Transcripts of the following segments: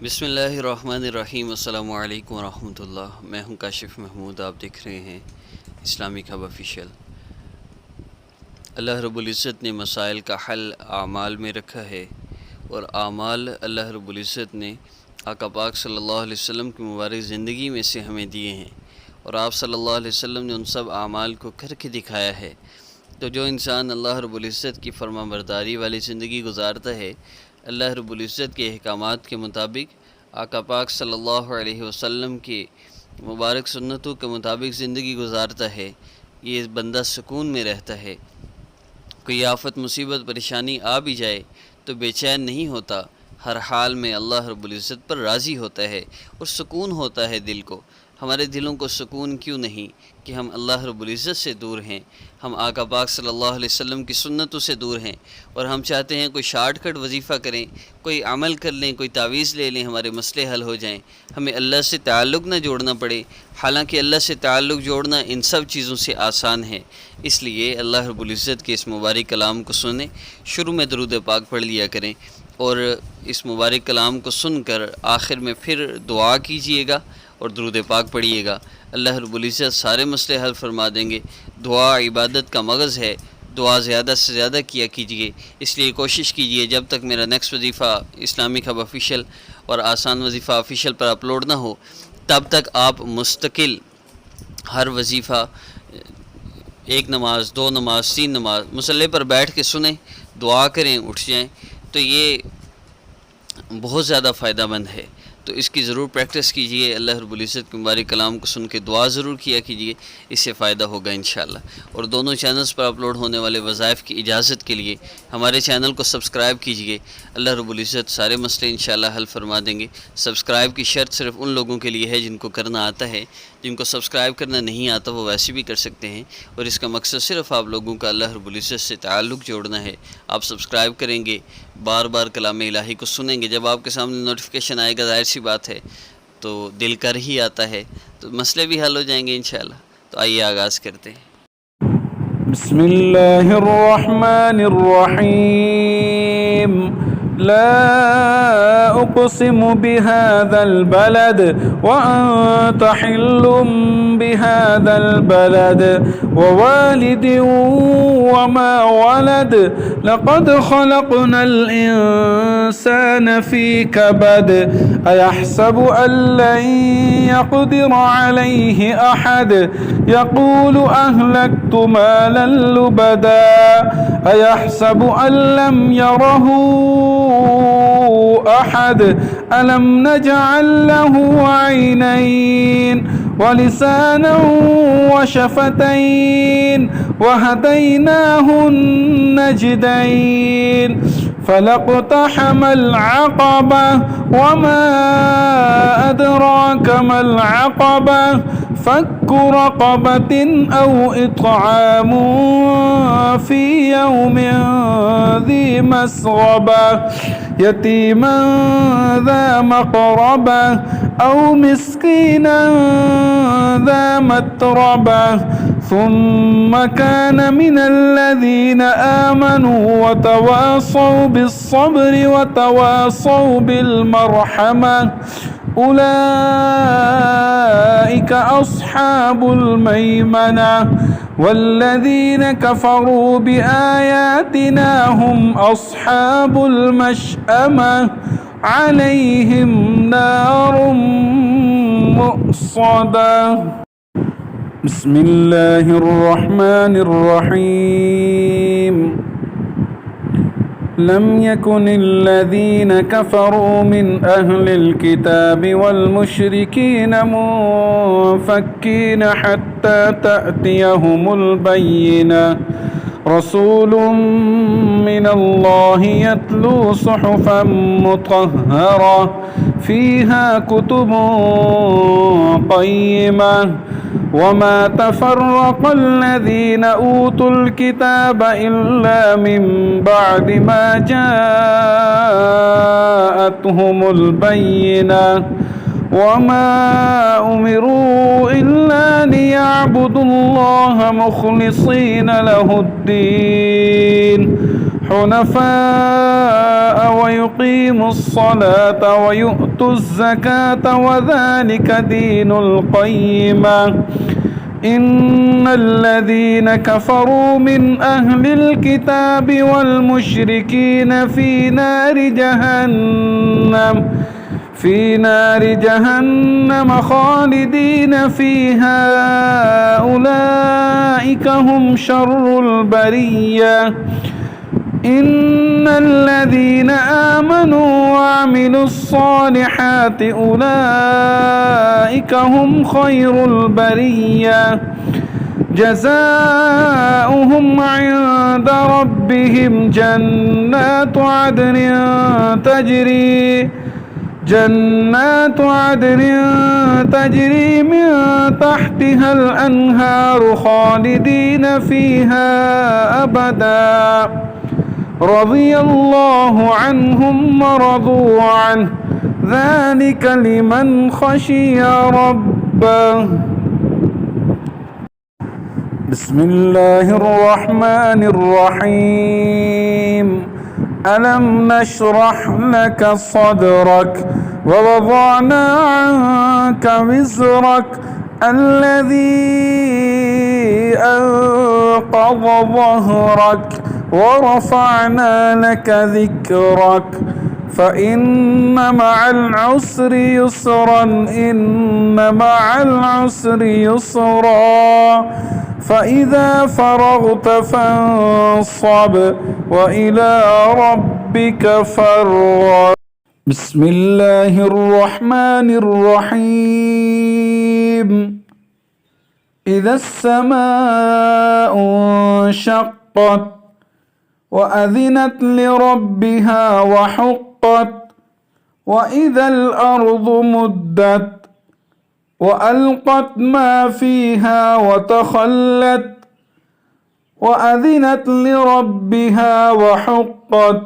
بسم اللہ الرحمن الرحیم۔ السلام علیکم ورحمۃ اللہ۔ میں ہوں کاشف محمود، آپ دیکھ رہے ہیں اسلامک ہب آفیشیل۔ اللہ رب العزت نے مسائل کا حل اعمال میں رکھا ہے، اور اعمال اللہ رب العزت نے آقا پاک صلی اللہ علیہ وسلم کی مبارک زندگی میں سے ہمیں دیے ہیں، اور آپ صلی اللہ علیہ وسلم نے ان سب اعمال کو کر کے دکھایا ہے۔ تو جو انسان اللہ رب العزت کی فرما برداری والی زندگی گزارتا ہے، اللہ رب العزت کے احکامات کے مطابق، آقا پاک صلی اللہ علیہ وسلم کی مبارک سنتوں کے مطابق زندگی گزارتا ہے، یہ بندہ سکون میں رہتا ہے۔ کوئی آفت، مصیبت، پریشانی آ بھی جائے تو بے چین نہیں ہوتا، ہر حال میں اللہ رب العزت پر راضی ہوتا ہے اور سکون ہوتا ہے دل کو۔ ہمارے دلوں کو سکون کیوں نہیں کہ ہم اللہ رب العزت سے دور ہیں، ہم آقا پاک صلی اللہ علیہ وسلم کی سنتوں سے دور ہیں، اور ہم چاہتے ہیں کوئی شارٹ کٹ وظیفہ کریں، کوئی عمل کر لیں، کوئی تعویذ لے لیں، ہمارے مسئلے حل ہو جائیں، ہمیں اللہ سے تعلق نہ جوڑنا پڑے۔ حالانکہ اللہ سے تعلق جوڑنا ان سب چیزوں سے آسان ہے۔ اس لیے اللہ رب العزت کے اس مبارک کلام کو سنیں، شروع میں درود پاک پڑھ لیا کریں، اور اس مبارک کلام کو سن کر آخر میں پھر دعا کیجئے گا اور درود پاک پڑھیے گا۔ اللہ رب العزت سارے مسئلے حل فرما دیں گے۔ دعا عبادت کا مغز ہے، دعا زیادہ سے زیادہ کیا کیجئے۔ اس لیے کوشش کیجئے جب تک میرا نیکسٹ وظیفہ اسلامک ہب آفیشیل اور آسان وظیفہ آفیشیل پر اپلوڈ نہ ہو، تب تک آپ مستقل ہر وظیفہ، ایک نماز، دو نماز، تین نماز مصلی پر بیٹھ کے سنیں، دعا کریں، اٹھ جائیں، تو یہ بہت زیادہ فائدہ مند ہے۔ تو اس کی ضرور پریکٹس کیجئے، اللہ رب العزت کے مبارک کلام کو سن کے دعا ضرور کیا کیجئے، اس سے فائدہ ہوگا انشاءاللہ۔ اور دونوں چینلز پر اپلوڈ ہونے والے وظائف کی اجازت کے لیے ہمارے چینل کو سبسکرائب کیجئے، اللہ رب العزت سارے مسئلے انشاءاللہ حل فرما دیں گے۔ سبسکرائب کی شرط صرف ان لوگوں کے لیے ہے جن کو کرنا آتا ہے، جن کو سبسکرائب کرنا نہیں آتا وہ ویسے بھی کر سکتے ہیں، اور اس کا مقصد صرف آپ لوگوں کا اللہ رب العزت سے تعلق جوڑنا ہے۔ آپ سبسکرائب کریں گے، بار بار کلام الہی کو سنیں گے، جب آپ کے سامنے نوٹیفیکیشن آئے گا ظاہر سی بات ہے تو دل کر ہی آتا ہے، تو مسئلے بھی حل ہو جائیں گے انشاءاللہ۔ تو آئیے آغاز کرتے ہیں۔ بسم اللہ الرحمن الرحیم۔ لا اقسم بهذا البلد وانت حل بهذا البلد ووالد وما ولد لقد خلقنا الانسان في كبد ايحسب ان لن يقدر عليه احد يقول اهلكت مالا لبدا ايحسب ان لم يره أحد ألم نجعل له عينين ولسانا وشفتين وهديناه النجدين فلاقتحم العقبة وما أدراك ما العقبة فك رقبة أو إطعام في يوم ذي مسغبة يتيما ذا مقربة أو مسكينا ذا متربة ثم كان من الذين آمنوا وتواصوا بالصبر وتواصوا بالمرحمة أولئك أصحاب الميمنة والذين كفروا بآياتنا هم أصحاب المشأمة عليهم نار مؤصدة بسم الله الرحمن الرحيم لم يكن الذين كفروا من أهل الكتاب والمشركين منفكين حتى تأتيهم البينة رسول من الله يتلو صحفا مطهرة فيها كتب قيمة وما تفرق الذين أوتوا الكتاب إلا من بعد ما جاءتهم البينة وما أمروا إلا ليعبدوا الله مخلصين له الدين حنفاء ويقيموا الصلاة ويؤتوا الزكاة وذلك دين القيمة إن الذين كفروا من أهل الكتاب والمشركين في نار جهنم خالدين فيها أولئك هم شر البرية إن الذين آمنوا وعملوا الصالحات أولئك هم خير البرية جزاؤهم عند ربهم جنات عدن تجري من تحتها الأنهار خالدين فيها أبدا رضي الله عنهم ورضوا عنه ذلك لمن خشي ربه. بسم الله الرحمن الرحيم. ألم نشرح لك صدرك ووضعنا عنك وزرك الذي أنقض ظهرك ورفعنا لك ذكرك فإن مع العسر يسرا إن مع العسر يسرا فإذا فرغت فانصب وإلى ربك فارغب. بسم الله الرحمن الرحيم. إذا السماء انشقت وأذنت لربها وحقت وإذا الأرض مدت وألقت ما فيها وتخلت وأذنت لربها وحقت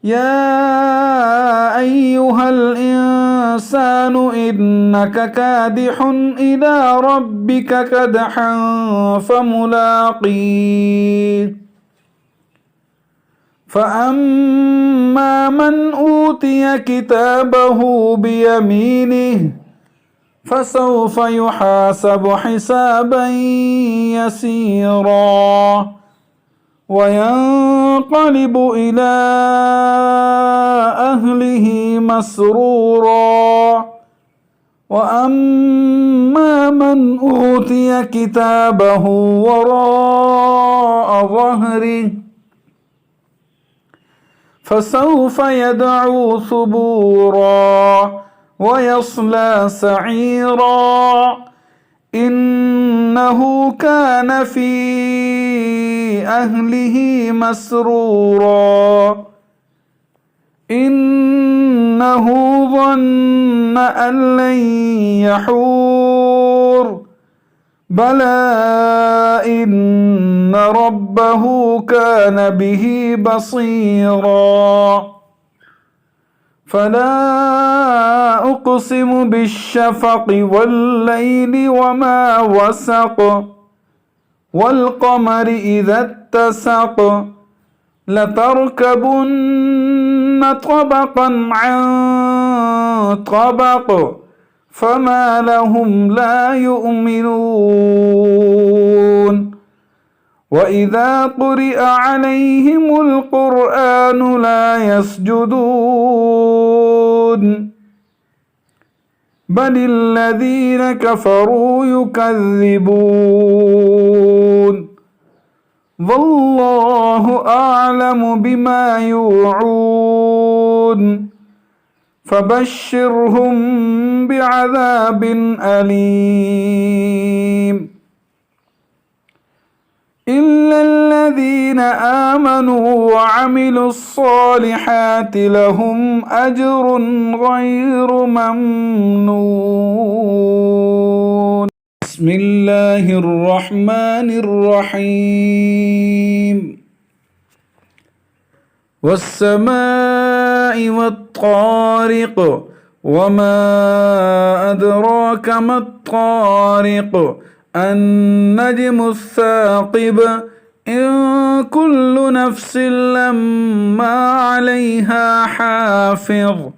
يا أيها الإنسان إنك كادح إلى ربك كدحا فملاقيه فأما من أوتي كتابه بيمينه فسوف يحاسب حسابا يسيرا وينقلب إلى أهله مسرورا وأما من أوتي كتابه وراء ظهره فسوف يدعو ثبورا ويصلى سعيرا إنه كان في أهله مسرورا إنه ظن أن لن يحور بلى إن ربه كان به بصيرا فلا أقسم بالشفق والليل وما وسق والقمر إذا اتسق لتركبن طبقا عن طبق فما لهم لا يؤمنون وإذا قرئ عليهم القرآن لا يسجدون بل الذين كفروا يكذبون والله أعلم بما يوعون فبشرهم بعذاب أليم إلا الذين آمنوا وعملوا الصالحات لهم أجر غير ممنون. بسم الله الرحمن الرحيم. والسماء والطارق وما أدراك ما الطارق النجم الثاقب إن كل نفس لما عليها حافظ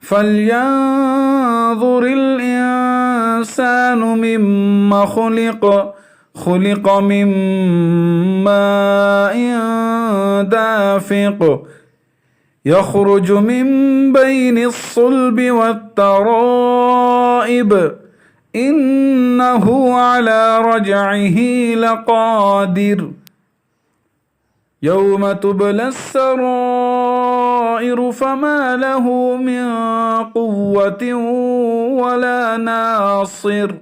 فلينظر الإنسان مما خلق من ماء دافق يخرج من بين الصلب والترائب إنه على رجعه لقادر يوم تبلى السرائر فما له من قوة ولا ناصر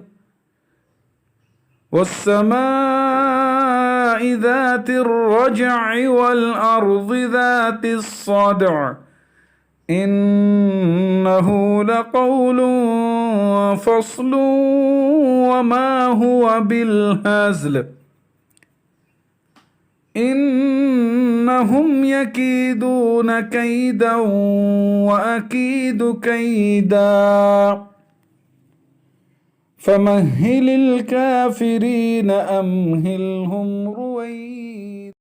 والسماء ذات الرجع والأرض ذات الصدع إنه لقول فصل وما هو بالهزل إنهم يكيدون كيدا وأكيد كيدا فمهل الكافرين أمهلهم رويدا